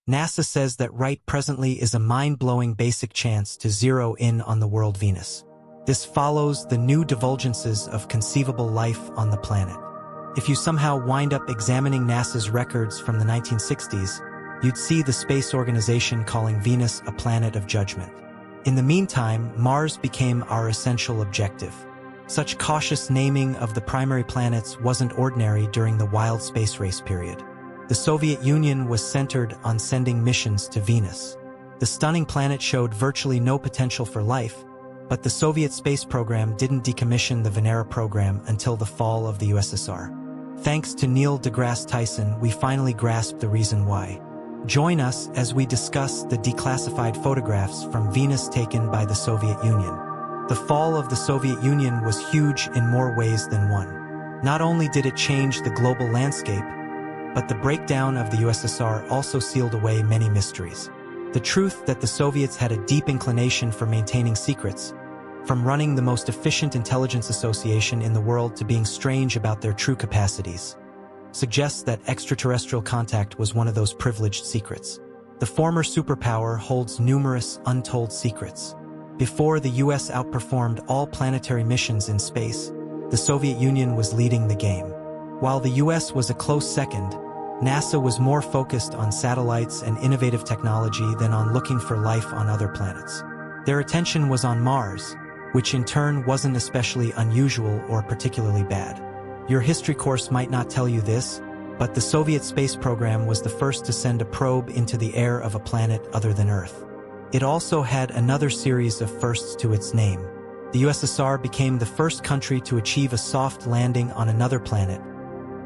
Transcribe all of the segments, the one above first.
NASA says that right presently is a mind-blowing basic chance to zero in on the world Venus. This follows the new divulgences of conceivable life on the planet. If you somehow wind up examining NASA's records from the 1960s, you'd see the space organization calling Venus a planet of judgment. In the meantime, Mars became our essential objective. Such cautious naming of the primary planets wasn't ordinary during the wild space race period. The Soviet Union was centered on sending missions to Venus. The stunning planet showed virtually no potential for life, but the Soviet space program didn't decommission the Venera program until the fall of the USSR. Thanks to Neil deGrasse Tyson, we finally grasped the reason why. Join us as we discuss the declassified photographs from Venus taken by the Soviet Union. The fall of the Soviet Union was huge in more ways than one. Not only did it change the global landscape, but the breakdown of the USSR also sealed away many mysteries. The truth that the Soviets had a deep inclination for maintaining secrets, from running the most efficient intelligence association in the world to being strange about their true capacities, suggests that extraterrestrial contact was one of those privileged secrets. The former superpower holds numerous untold secrets. Before the US outperformed all planetary missions in space, the Soviet Union was leading the game. While the US was a close second, NASA was more focused on satellites and innovative technology than on looking for life on other planets. Their attention was on Mars, which in turn wasn't especially unusual or particularly bad. Your history course might not tell you this, but the Soviet space program was the first to send a probe into the air of a planet other than Earth. It also had another series of firsts to its name. The USSR became the first country to achieve a soft landing on another planet,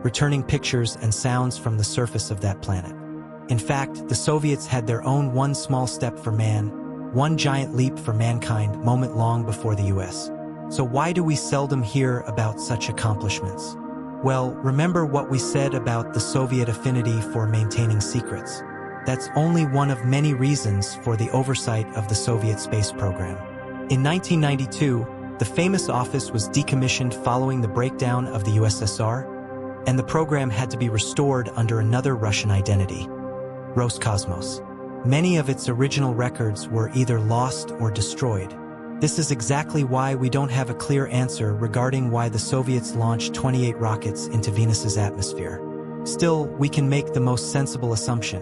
returning pictures and sounds from the surface of that planet. In fact, the Soviets had their own one small step for man, one giant leap for mankind moment long before the US. So why do we seldom hear about such accomplishments? Well, remember what we said about the Soviet affinity for maintaining secrets. That's only one of many reasons for the oversight of the Soviet space program. In 1992, the famous office was decommissioned following the breakdown of the USSR, and the program had to be restored under another Russian identity, Roscosmos. Many of its original records were either lost or destroyed. This is exactly why we don't have a clear answer regarding why the Soviets launched 28 rockets into Venus's atmosphere. Still, we can make the most sensible assumption.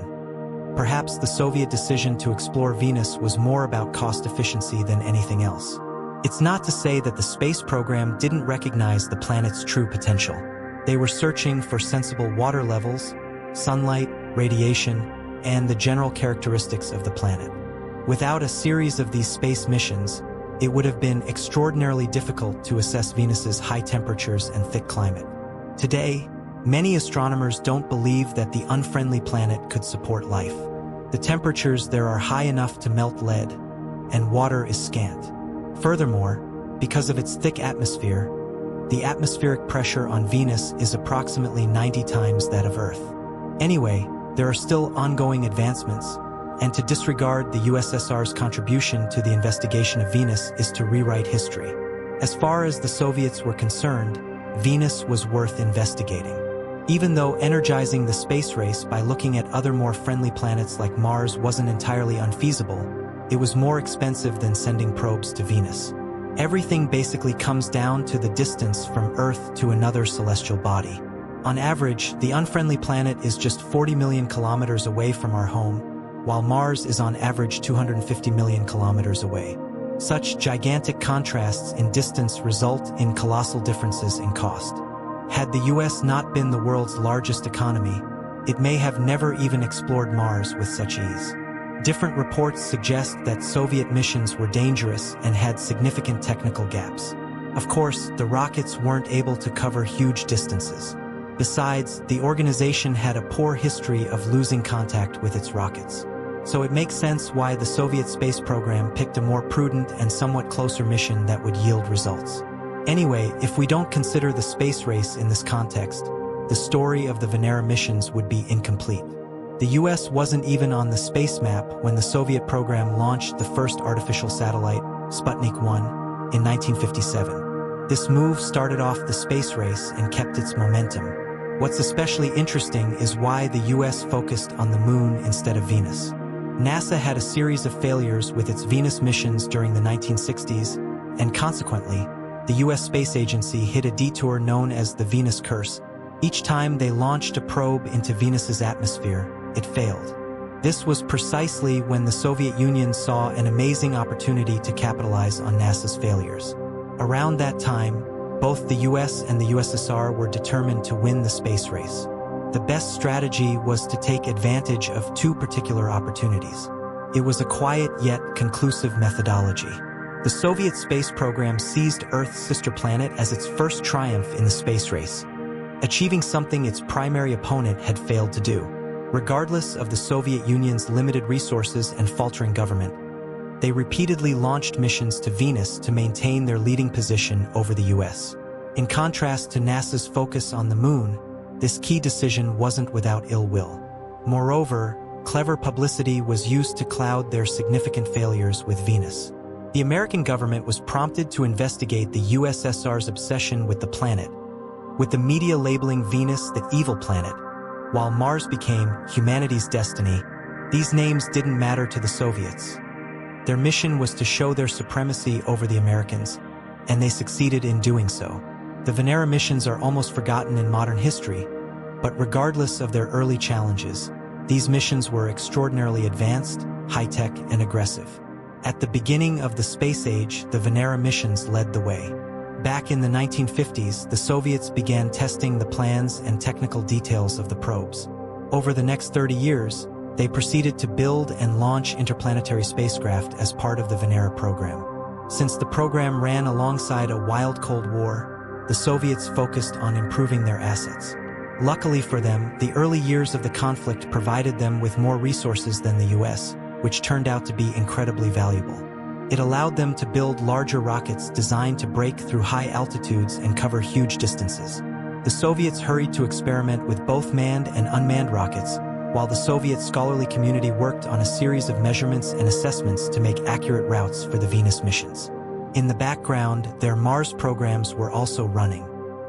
Perhaps the Soviet decision to explore Venus was more about cost efficiency than anything else. It's not to say that the space program didn't recognize the planet's true potential. They were searching for sensible water levels, sunlight, radiation, and the general characteristics of the planet. Without a series of these space missions, it would have been extraordinarily difficult to assess Venus's high temperatures and thick climate. Today, many astronomers don't believe that the unfriendly planet could support life. The temperatures there are high enough to melt lead, and water is scant. Furthermore, because of its thick atmosphere, the atmospheric pressure on Venus is approximately 90 times that of Earth. Anyway, there are still ongoing advancements, and to disregard the USSR's contribution to the investigation of Venus is to rewrite history. As far as the Soviets were concerned, Venus was worth investigating. Even though energizing the space race by looking at other more friendly planets like Mars wasn't entirely unfeasible, it was more expensive than sending probes to Venus. Everything basically comes down to the distance from Earth to another celestial body. On average, the unfriendly planet is just 40 million kilometers away from our home, while Mars is on average 250 million kilometers away. Such gigantic contrasts in distance result in colossal differences in cost. Had the US not been the world's largest economy, it may have never even explored Mars with such ease. Different reports suggest that Soviet missions were dangerous and had significant technical gaps. Of course, the rockets weren't able to cover huge distances. Besides, the organization had a poor history of losing contact with its rockets. So it makes sense why the Soviet space program picked a more prudent and somewhat closer mission that would yield results. Anyway, if we don't consider the space race in this context, the story of the Venera missions would be incomplete. The US wasn't even on the space map when the Soviet program launched the first artificial satellite, Sputnik 1, in 1957. This move started off the space race and kept its momentum. What's especially interesting is why the US focused on the Moon instead of Venus. NASA had a series of failures with its Venus missions during the 1960s, and consequently, the US Space Agency hit a detour known as the Venus Curse. Each time they launched a probe into Venus's atmosphere, it failed. This was precisely when the Soviet Union saw an amazing opportunity to capitalize on NASA's failures. Around that time, both the US and the USSR were determined to win the space race. The best strategy was to take advantage of two particular opportunities. It was a quiet yet conclusive methodology. The Soviet space program seized Earth's sister planet as its first triumph in the space race, achieving something its primary opponent had failed to do. Regardless of the Soviet Union's limited resources and faltering government, they repeatedly launched missions to Venus to maintain their leading position over the US. In contrast to NASA's focus on the Moon, this key decision wasn't without ill will. Moreover, clever publicity was used to cloud their significant failures with Venus. The American government was prompted to investigate the USSR's obsession with the planet, with the media labeling Venus the evil planet, while Mars became humanity's destiny. These names didn't matter to the Soviets. Their mission was to show their supremacy over the Americans, and they succeeded in doing so. The Venera missions are almost forgotten in modern history, but regardless of their early challenges, these missions were extraordinarily advanced, high-tech, and aggressive. At the beginning of the space age, the Venera missions led the way. Back in the 1950s, the Soviets began testing the plans and technical details of the probes. Over the next 30 years, they proceeded to build and launch interplanetary spacecraft as part of the Venera program. Since the program ran alongside a wild Cold War, the Soviets focused on improving their assets. Luckily for them, the early years of the conflict provided them with more resources than the US, which turned out to be incredibly valuable. It allowed them to build larger rockets designed to break through high altitudes and cover huge distances. The Soviets hurried to experiment with both manned and unmanned rockets, while the Soviet scholarly community worked on a series of measurements and assessments to make accurate routes for the Venus missions. In the background, their Mars programs were also running.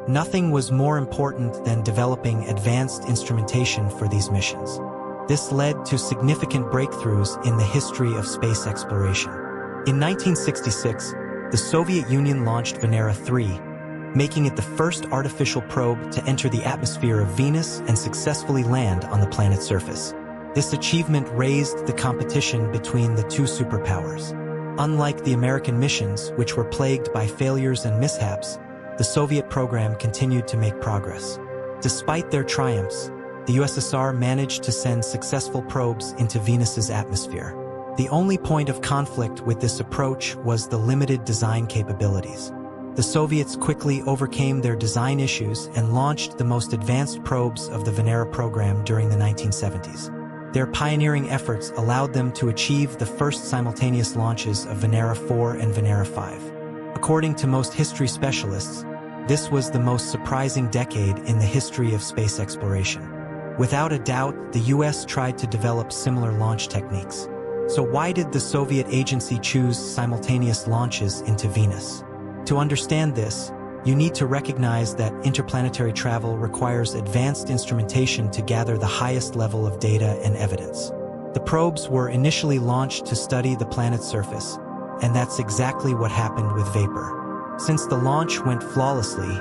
Nothing was more important than developing advanced instrumentation for these missions. This led to significant breakthroughs in the history of space exploration. In 1966, the Soviet Union launched Venera 3, making it the first artificial probe to enter the atmosphere of Venus and successfully land on the planet's surface. This achievement raised the competition between the two superpowers. Unlike the American missions, which were plagued by failures and mishaps, the Soviet program continued to make progress. Despite their triumphs, the USSR managed to send successful probes into Venus's atmosphere. The only point of conflict with this approach was the limited design capabilities. The Soviets quickly overcame their design issues and launched the most advanced probes of the Venera program during the 1970s. Their pioneering efforts allowed them to achieve the first simultaneous launches of Venera 4 and Venera 5. According to most history specialists, this was the most surprising decade in the history of space exploration. Without a doubt, the US tried to develop similar launch techniques. So why did the Soviet agency choose simultaneous launches into Venus? To understand this, you need to recognize that interplanetary travel requires advanced instrumentation to gather the highest level of data and evidence. The probes were initially launched to study the planet's surface, and that's exactly what happened with Vapor. Since the launch went flawlessly,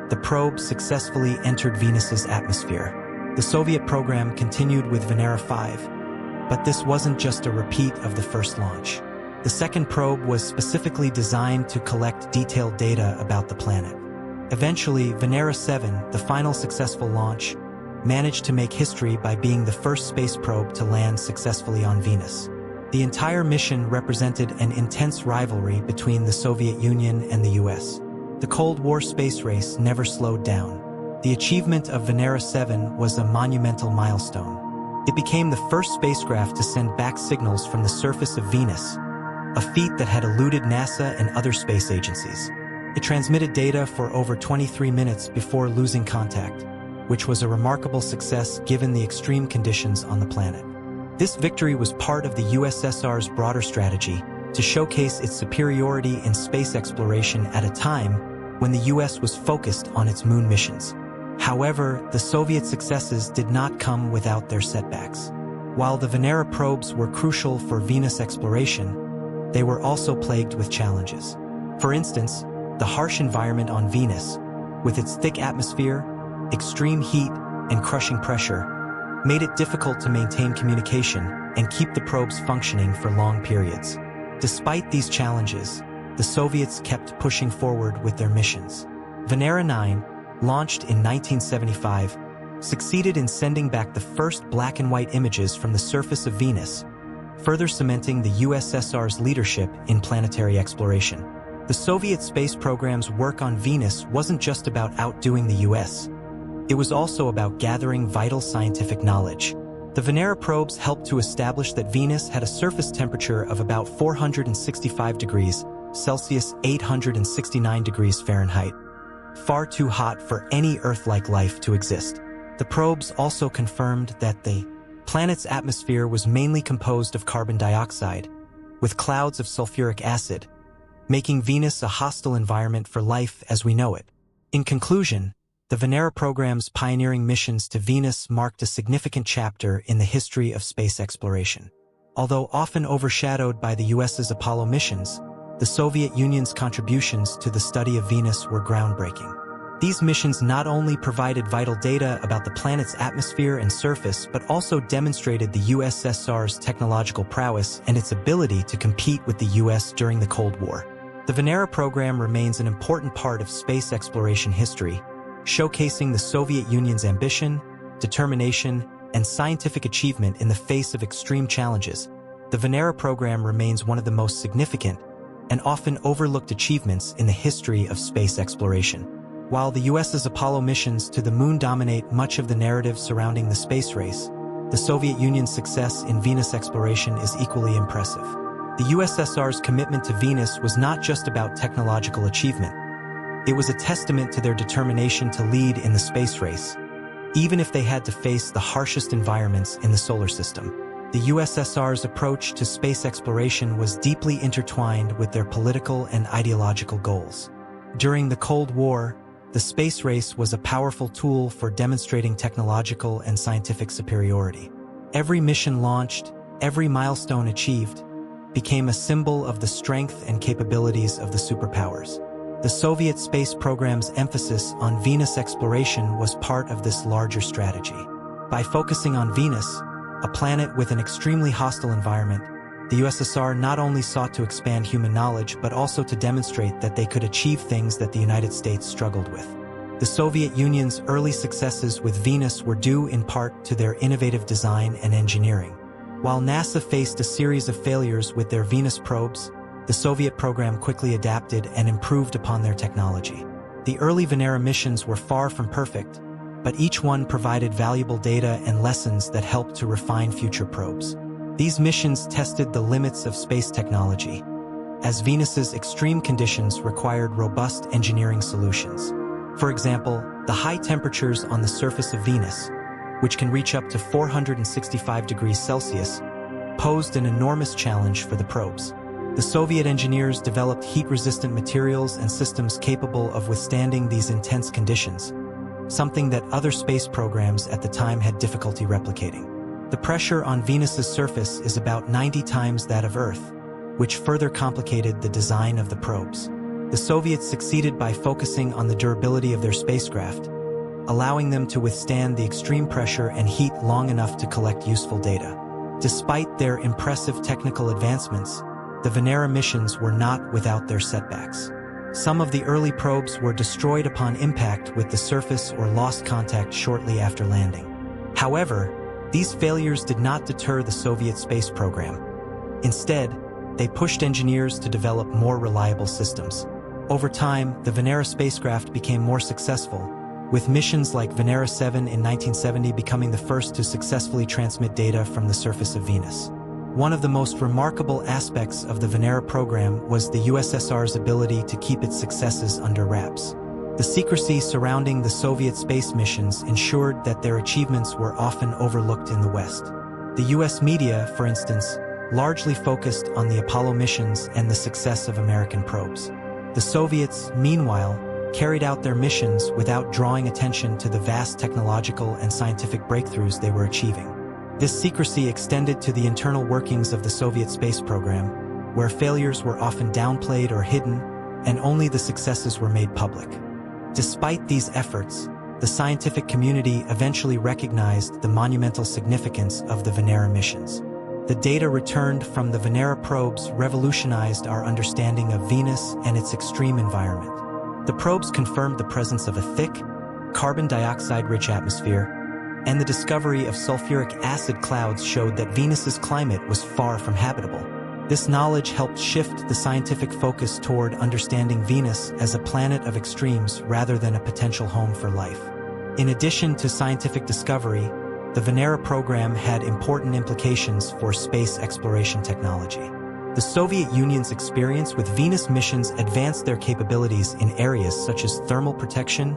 the probe successfully entered Venus's atmosphere. The Soviet program continued with Venera 5, but this wasn't just a repeat of the first launch. The second probe was specifically designed to collect detailed data about the planet. Eventually, Venera 7, the final successful launch, managed to make history by being the first space probe to land successfully on Venus. The entire mission represented an intense rivalry between the Soviet Union and the US. The Cold War space race never slowed down. The achievement of Venera 7 was a monumental milestone. It became the first spacecraft to send back signals from the surface of Venus, a feat that had eluded NASA and other space agencies. It transmitted data for over 23 minutes before losing contact, which was a remarkable success given the extreme conditions on the planet. This victory was part of the USSR's broader strategy to showcase its superiority in space exploration at a time when the US was focused on its moon missions. However, the Soviet successes did not come without their setbacks. While the Venera probes were crucial for Venus exploration, they were also plagued with challenges. For instance, the harsh environment on Venus, with its thick atmosphere, extreme heat, and crushing pressure, made it difficult to maintain communication and keep the probes functioning for long periods. Despite these challenges, the Soviets kept pushing forward with their missions. Venera 9, launched in 1975, succeeded in sending back the first black and white images from the surface of Venus, further cementing the USSR's leadership in planetary exploration. The Soviet space program's work on Venus wasn't just about outdoing the US. It was also about gathering vital scientific knowledge. The Venera probes helped to establish that Venus had a surface temperature of about 465 degrees Celsius, 869 degrees Fahrenheit, far too hot for any Earth-like life to exist. The probes also confirmed that the planet's atmosphere was mainly composed of carbon dioxide, with clouds of sulfuric acid, making Venus a hostile environment for life as we know it. In conclusion, the Venera program's pioneering missions to Venus marked a significant chapter in the history of space exploration. Although often overshadowed by the US's Apollo missions, the Soviet Union's contributions to the study of Venus were groundbreaking. These missions not only provided vital data about the planet's atmosphere and surface, but also demonstrated the USSR's technological prowess and its ability to compete with the US during the Cold War. The Venera program remains an important part of space exploration history, showcasing the Soviet Union's ambition, determination, and scientific achievement in the face of extreme challenges. The Venera program remains one of the most significant and often overlooked achievements in the history of space exploration. While the US's Apollo missions to the Moon dominate much of the narrative surrounding the space race, the Soviet Union's success in Venus exploration is equally impressive. The USSR's commitment to Venus was not just about technological achievement. It was a testament to their determination to lead in the space race, even if they had to face the harshest environments in the solar system. The USSR's approach to space exploration was deeply intertwined with their political and ideological goals. During the Cold War, the space race was a powerful tool for demonstrating technological and scientific superiority. Every mission launched, every milestone achieved, became a symbol of the strength and capabilities of the superpowers. The Soviet space program's emphasis on Venus exploration was part of this larger strategy. By focusing on Venus, a planet with an extremely hostile environment, the USSR not only sought to expand human knowledge but also to demonstrate that they could achieve things that the United States struggled with. The Soviet Union's early successes with Venus were due in part to their innovative design and engineering. While NASA faced a series of failures with their Venus probes, the Soviet program quickly adapted and improved upon their technology. The early Venera missions were far from perfect, but each one provided valuable data and lessons that helped to refine future probes. These missions tested the limits of space technology, as Venus's extreme conditions required robust engineering solutions. For example, the high temperatures on the surface of Venus, which can reach up to 465 degrees Celsius, posed an enormous challenge for the probes. The Soviet engineers developed heat-resistant materials and systems capable of withstanding these intense conditions, something that other space programs at the time had difficulty replicating. The pressure on Venus's surface is about 90 times that of Earth, which further complicated the design of the probes. The Soviets succeeded by focusing on the durability of their spacecraft, allowing them to withstand the extreme pressure and heat long enough to collect useful data. Despite their impressive technical advancements, the Venera missions were not without their setbacks. Some of the early probes were destroyed upon impact with the surface or lost contact shortly after landing. However, these failures did not deter the Soviet space program. Instead, they pushed engineers to develop more reliable systems. Over time, the Venera spacecraft became more successful, with missions like Venera 7 in 1970 becoming the first to successfully transmit data from the surface of Venus. One of the most remarkable aspects of the Venera program was the USSR's ability to keep its successes under wraps. The secrecy surrounding the Soviet space missions ensured that their achievements were often overlooked in the West. The US media, for instance, largely focused on the Apollo missions and the success of American probes. The Soviets, meanwhile, carried out their missions without drawing attention to the vast technological and scientific breakthroughs they were achieving. This secrecy extended to the internal workings of the Soviet space program, where failures were often downplayed or hidden, and only the successes were made public. Despite these efforts, the scientific community eventually recognized the monumental significance of the Venera missions. The data returned from the Venera probes revolutionized our understanding of Venus and its extreme environment. The probes confirmed the presence of a thick, carbon dioxide-rich atmosphere, and the discovery of sulfuric acid clouds showed that Venus's climate was far from habitable. This knowledge helped shift the scientific focus toward understanding Venus as a planet of extremes rather than a potential home for life. In addition to scientific discovery, the Venera program had important implications for space exploration technology. The Soviet Union's experience with Venus missions advanced their capabilities in areas such as thermal protection,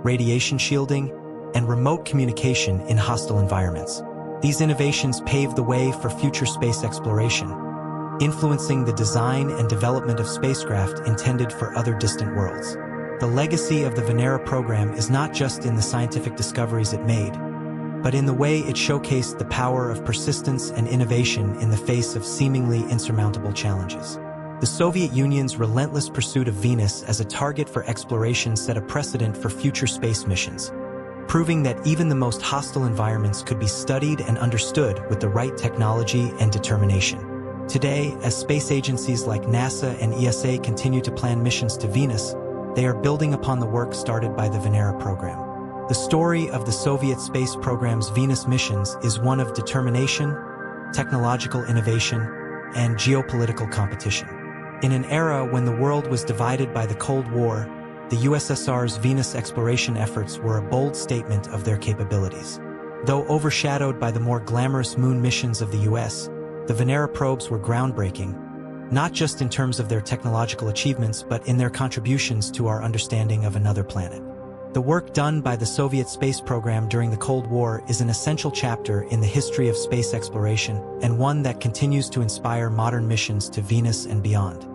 radiation shielding, and remote communication in hostile environments. These innovations paved the way for future space exploration, influencing the design and development of spacecraft intended for other distant worlds. The legacy of the Venera program is not just in the scientific discoveries it made, but in the way it showcased the power of persistence and innovation in the face of seemingly insurmountable challenges. The Soviet Union's relentless pursuit of Venus as a target for exploration set a precedent for future space missions, proving that even the most hostile environments could be studied and understood with the right technology and determination. Today, as space agencies like NASA and ESA continue to plan missions to Venus, they are building upon the work started by the Venera program. The story of the Soviet space program's Venus missions is one of determination, technological innovation, and geopolitical competition. In an era when the world was divided by the Cold War, the USSR's Venus exploration efforts were a bold statement of their capabilities. Though overshadowed by the more glamorous moon missions of the US, the Venera probes were groundbreaking, not just in terms of their technological achievements, but in their contributions to our understanding of another planet. The work done by the Soviet space program during the Cold War is an essential chapter in the history of space exploration and one that continues to inspire modern missions to Venus and beyond.